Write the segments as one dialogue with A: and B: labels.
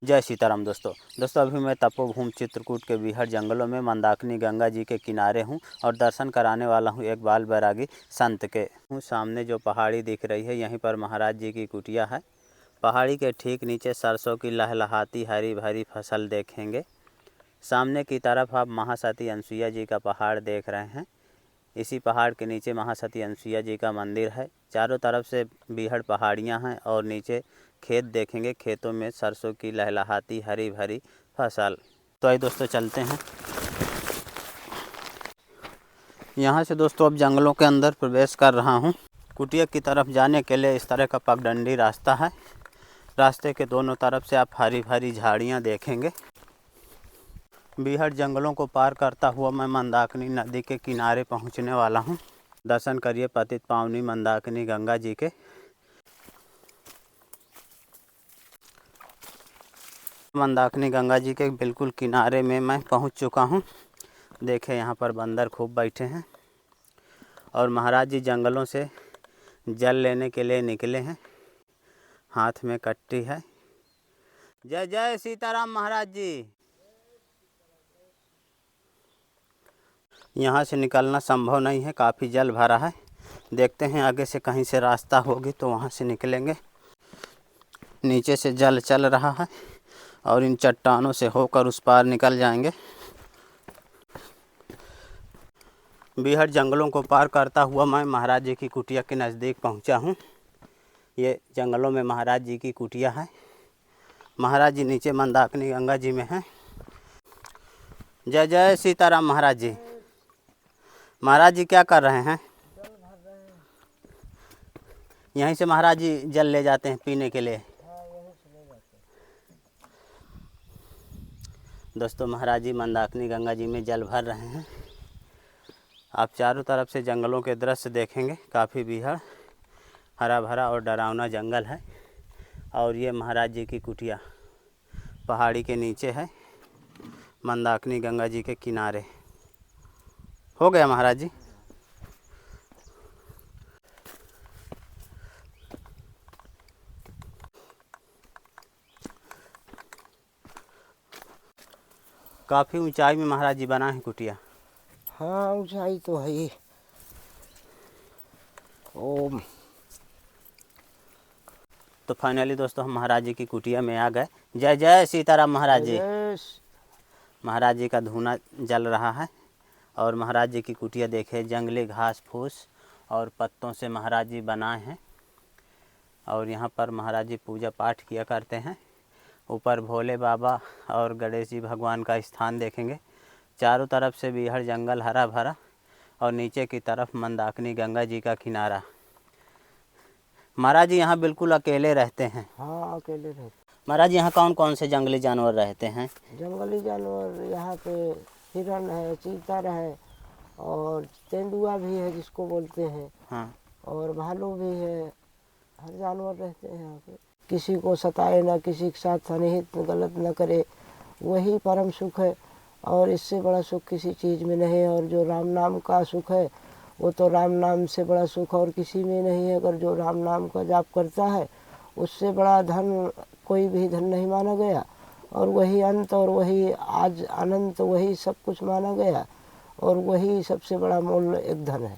A: जय सीताराम दोस्तों अभी मैं तपोभूमि चित्रकूट के बीहड़ जंगलों में मंदाकिनी गंगा जी के किनारे हूँ और दर्शन कराने वाला हूँ एक बाल बैरागी संत के हूँ। सामने जो पहाड़ी दिख रही है यहीं पर महाराज जी की कुटिया है। पहाड़ी के ठीक नीचे सरसों की लहलहाती हरी भरी फसल देखेंगे। सामने की तरफ आप महासती अनसुईया जी का पहाड़ देख रहे हैं। इसी पहाड़ के नीचे महासती अनसुईया जी का मंदिर है। चारों तरफ से बीहड़ पहाड़ियाँ हैं और नीचे खेत देखेंगे। खेतों में सरसों की लहलहाती हरी भरी फसल। तो आइए दोस्तों चलते हैं। यहाँ से दोस्तों अब जंगलों के अंदर प्रवेश कर रहा हूँ। कुटिया की तरफ जाने के लिए इस तरह का पगडंडी रास्ता है। रास्ते के दोनों तरफ से आप हरी भरी झाड़ियाँ देखेंगे। बीहड़ जंगलों को पार करता हुआ मैं मंदाकिनी नदी के किनारे पहुँचने वाला हूँ। दर्शन करिए पतित पावनी मंदाकिनी गंगा जी के। मंदाकिनी गंगा जी के बिल्कुल किनारे में मैं पहुंच चुका हूं। देखें यहाँ पर बंदर खूब बैठे हैं और महाराज जी जंगलों से जल लेने के लिए निकले हैं। हाथ में कट्टी है। जय जय सीताराम महाराज जी। यहाँ से निकलना संभव नहीं है, काफ़ी जल भरा है। देखते हैं आगे से कहीं से रास्ता होगी तो वहाँ से निकलेंगे। नीचे से जल चल रहा है और इन चट्टानों से होकर उस पार निकल जाएंगे। बीहड़ जंगलों को पार करता हुआ मैं महाराज जी की कुटिया के नज़दीक पहुंचा हूं। ये जंगलों में महाराज जी की कुटिया है। महाराज जी नीचे मंदाकिनी गंगा जी में हैं। जय जय सीताराम महाराज जी। महाराज जी क्या कर रहे हैं? यहीं से महाराज जी जल ले जाते हैं पीने के लिए। दोस्तों महाराज जी मंदाकिनी गंगा जी में जल भर रहे हैं। आप चारों तरफ से जंगलों के दृश्य देखेंगे। काफ़ी बीहड़ हरा भरा और डरावना जंगल है। और ये महाराज जी की कुटिया पहाड़ी के नीचे है, मंदाकिनी गंगा जी के किनारे। हो गया महाराज जी। काफ़ी ऊंचाई में महाराज जी बना है कुटिया।
B: हाँ ऊंचाई तो है ही। ओम।
A: तो फाइनली दोस्तों हम महाराज जी की कुटिया में आ गए। जय जय सीताराम महाराज जी। महाराज जी का धूना जल रहा है और महाराज जी की कुटिया देखे जंगली घास फूस और पत्तों से महाराज जी बनाए हैं। और यहाँ पर महाराज जी पूजा पाठ किया करते हैं। ऊपर भोले बाबा और गणेश जी भगवान का स्थान देखेंगे। चारों तरफ से बीहड़ जंगल हरा भरा और नीचे की तरफ मंदाकिनी गंगा जी का किनारा। महाराज जी यहाँ बिल्कुल अकेले रहते हैं?
B: हाँ अकेले रहते।
A: महाराज यहाँ कौन कौन से जंगली जानवर रहते हैं?
B: जंगली जानवर यहाँ पे हिरण है, चीता है और तेंदुआ भी है जिसको बोलते हैं।
A: हाँ।
B: और भालू भी है। हर जानवर रहते हैं यहाँ पे। किसी को सताए ना, किसी के साथ अनिहित गलत न करे, वही परम सुख है। और इससे बड़ा सुख किसी चीज़ में नहीं है। और जो राम नाम का सुख है वो तो राम नाम से बड़ा सुख और किसी में नहीं है। अगर जो राम नाम का जाप करता है उससे बड़ा धन कोई भी धन नहीं माना गया। और वही अंत और वही आज अनंत, वही सब कुछ माना गया और वही सबसे बड़ा मूल्य एक धन है।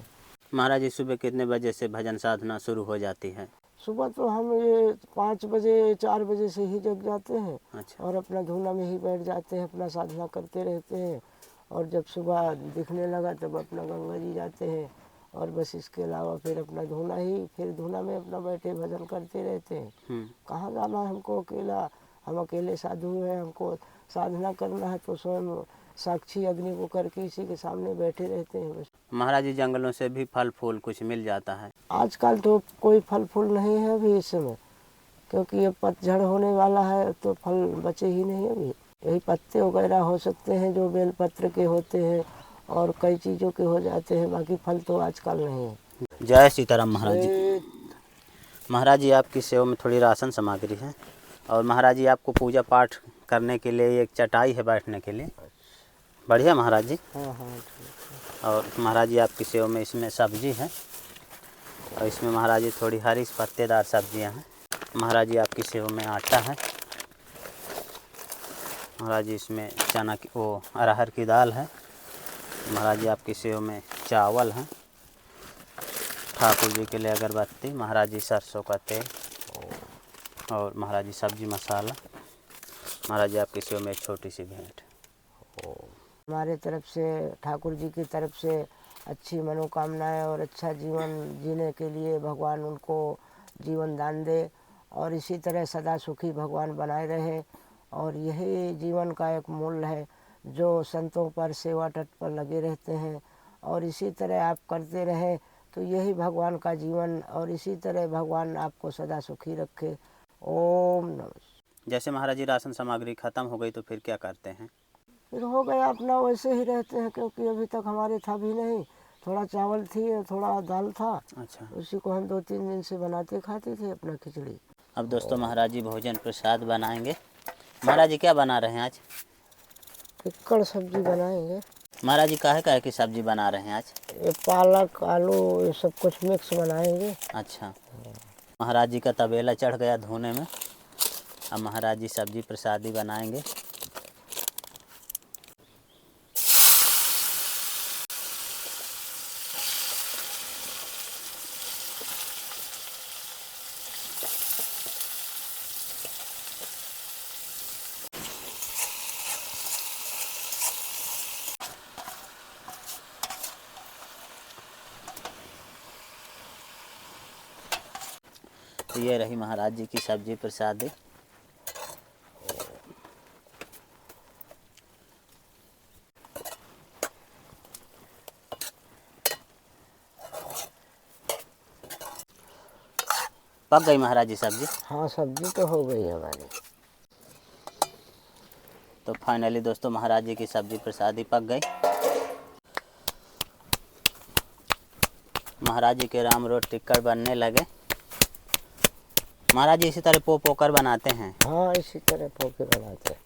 A: महाराज जी सुबह कितने बजे से भजन साधना शुरू हो जाती है?
B: सुबह तो हम ये 5 बजे 4 बजे से ही जग जाते हैं।
A: अच्छा।
B: और अपना धूना में ही बैठ जाते हैं, अपना साधना करते रहते हैं। और जब सुबह दिखने लगा तब अपना गंगा जी जाते हैं। और बस इसके अलावा फिर अपना धूना ही, फिर धूना में अपना बैठे भजन करते रहते हैं। कहाँ जाना है हमको अकेला, हम अकेले साधु हैं। हमको साधना करना है तो स्वयं साक्षी अग्नि को करके इसी के सामने बैठे रहते हैं बस।
A: महाराज जी जंगलों से भी फल फूल कुछ मिल जाता है?
B: आजकल तो कोई फल फूल नहीं है अभी इस समय, क्योंकि ये पतझड़ होने वाला है तो फल बचे ही नहीं अभी। यही पत्ते वगैरह हो सकते हैं जो बेलपत्र के होते हैं और कई चीज़ों के हो जाते हैं, बाकी फल तो आजकल नहीं है।
A: जय सीताराम महाराज जी। महाराज जी आपकी सेवा में थोड़ी राशन सामग्री है और महाराज जी आपको पूजा पाठ करने के लिए एक चटाई है बैठने के लिए। बढ़िया महाराज जी।
B: हाँ हाँ।
A: और महाराज जी आपकी सेवा में इसमें सब्जी है और इसमें महाराज जी थोड़ी हरी पत्तेदार सब्जियां हैं। महाराज जी आपकी सेवा में आटा है महाराज जी इसमें चना की वो अरहर की दाल है। महाराज जी आपकी सेव में चावल है। ठाकुर जी के लिए अगरबत्ती, महाराज जी सरसों का तेल और महाराज जी सब्जी मसाला। महाराज जी आपकी सेव में एक छोटी सी भेंट।
B: हमारे तरफ से ठाकुर जी की तरफ से अच्छी मनोकामनाएं और अच्छा जीवन जीने के लिए भगवान उनको जीवन दान दे और इसी तरह सदा सुखी भगवान बनाए रहे। और यही जीवन का एक मूल्य है जो संतों पर सेवा तट पर लगे रहते हैं और इसी तरह आप करते रहें तो यही भगवान का जीवन और इसी तरह भगवान आपको सदा सुखी रखे। ओम नमः।
A: जैसे महाराज जी राशन सामग्री खत्म हो गई तो फिर क्या करते हैं?
B: फिर हो गया अपना वैसे ही रहते हैं क्योंकि अभी तक हमारे था भी नहीं। थोड़ा चावल थी और थोड़ा दाल था,
A: अच्छा।
B: उसी को हम 2-3 दिन से बनाते खाते थे अपना खिचड़ी।
A: अब दोस्तों महाराज जी भोजन प्रसाद बनाएंगे। महाराज जी क्या बना रहे हैं आज?
B: टिक्कड़ सब्जी बनाएंगे।
A: महाराज जी काहे काहे की सब्जी बना रहे हैं आज?
B: ये पालक आलू ये सब कुछ मिक्स बनाएंगे।
A: अच्छा। महाराज जी का तबेला चढ़ गया धोने में। अब महाराज जी सब्जी प्रसादी बनाएंगे। तो ये रही महाराज जी की सब्जी प्रसादी। पक गई महाराज जी सब्जी?
B: हाँ सब्जी तो हो गई हमारी।
A: तो फाइनली दोस्तों महाराज जी की सब्जी प्रसादी पक गई। महाराज जी के राम रोट टिक्कड़ बनने लगे। महाराज जी इसी तरह पोकर बनाते हैं?
B: हाँ इसी तरह पोके बनाते हैं।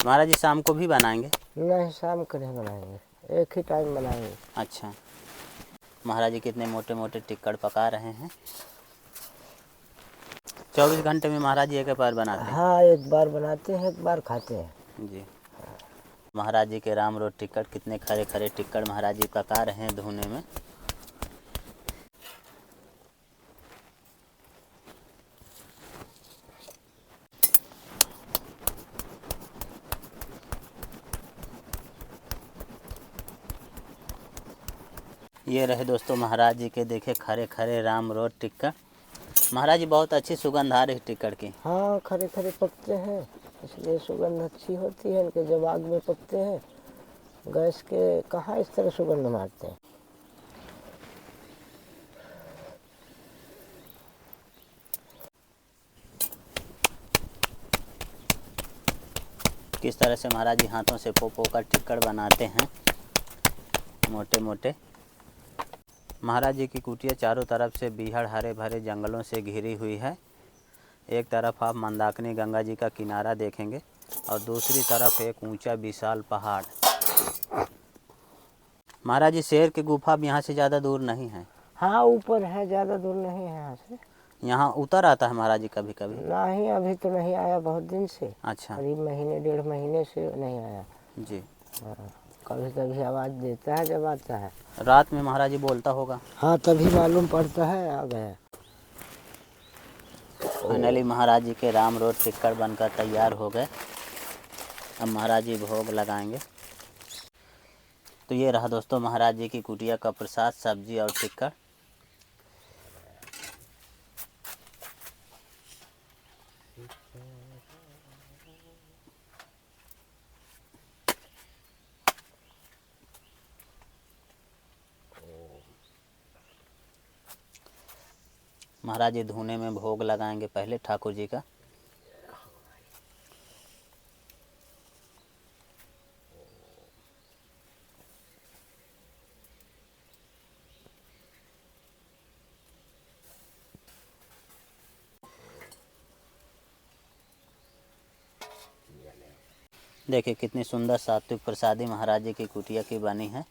A: महाराज जी शाम को भी बनाएंगे?
B: नहीं शाम को नहीं बनाएंगे, एक ही टाइम बनाएंगे।
A: अच्छा। महाराज जी कितने मोटे मोटे टिक्कड़ पका रहे हैं। 24 घंटे में महाराज जी एक बार बनाते हैं?
B: हाँ एक बार बनाते हैं एक बार खाते हैं
A: जी। महाराज जी के राम रोट टिक्कड़ कितने खरे खरे टिक्कड़ महाराज जी पका रहे हैं धुने में। ये रहे दोस्तों महाराज जी के देखे खरे खरे राम रोट टिक्कड़। महाराज जी बहुत अच्छी सुगंध आ रही टिक्कड़ की।
B: हाँ खरे खरे पकते हैं इसलिए सुगंध अच्छी होती है इनके। जब आग में पकते हैं गैस के कहाँ इस तरह सुगंध मारते हैं।
A: किस तरह से महाराज जी हाथों से पो कर टिक्कड़ बनाते हैं मोटे मोटे। महाराज जी की कुटिया चारों तरफ से बीहड़ हरे भरे जंगलों से घिरी हुई है। एक तरफ आप मंदाकिनी गंगा जी का किनारा देखेंगे और दूसरी तरफ एक ऊंचा विशाल पहाड़। महाराज जी शेर की गुफा अब यहाँ से ज़्यादा दूर नहीं है?
B: हाँ ऊपर है, ज़्यादा दूर नहीं है यहाँ से।
A: यहाँ उतर आता है महाराज जी कभी कभी?
B: नहीं अभी तो नहीं आया बहुत दिन से।
A: अच्छा।
B: करीब महीने 1.5 महीने से नहीं आया।
A: जी।
B: हाँ कभी कभी आवाज़ देता है जब आता है।
A: रात में महाराज जी बोलता होगा?
B: हाँ तभी मालूम पड़ता है आ गया।
A: फाइनली महाराज जी के राम रोट टिक्कड़ बनकर तैयार हो गए। अब महाराज जी भोग लगाएंगे। तो ये रहा दोस्तों महाराज जी की कुटिया का प्रसाद, सब्जी और टिक्कड़। महाराज जी धुने में भोग लगाएंगे पहले ठाकुर जी का। देखिए कितनी सुंदर सात्विक प्रसादी महाराज जी की कुटिया की बनी है।